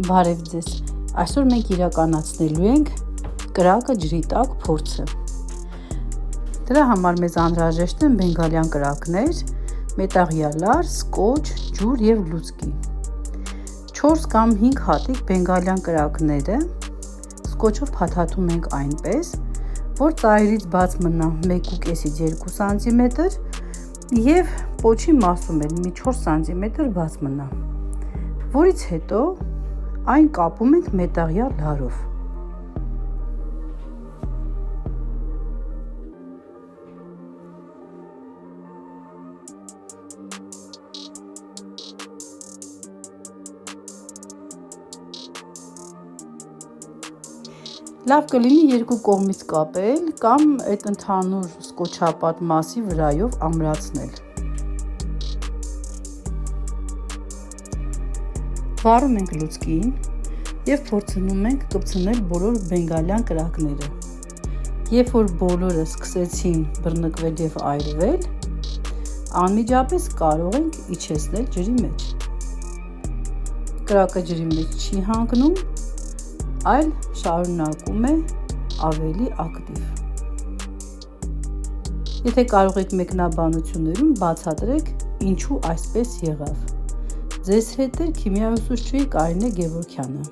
Բարև ձեզ, այսօր մենք իրականացնելու ենք կրակը ջրի տակ փորձը։ Դրա համար մեզ անհրաժեշտ են բենգալյան կրակներ, մետաղյա լար, սկոչ, ջուր և լուցկի։ 4 կամ 5 հատիկ բենգալյան կրակները սկոչով փաթաթում ենք այնպես, որ ծայրից բաց մնա 1.5-ից 2 սմ և պոչի մասում էլ մի 4 սմ բաց մնա, որից հետո այն կապում ենք մետաղյա լարով։ Լավ կլինի երկու կողմից կապել կամ այդ ընդհանուր սկոչապատ մասի վրայով ամրացնել։ Վառում ենք լուցկին և փորձնում ենք կպցնել բոլոր բենգալյան կրակները։ Երբ որ բոլորը սկսեցին բռնկվել և այրվել, անմիջապես կարող ենք իջեցնել ջրի մեջ։ Կրակը ջրի մեջ չի հանգնում, այլ շարունակում է ավելի ակտիվ։ Եթե կարող եք մեկնաբանություններում բացատրեք, ինչու այսպես եղավ։ Ձեզ հետ է քիմիաուսուցչուհի Կարինե Գևորգյանը։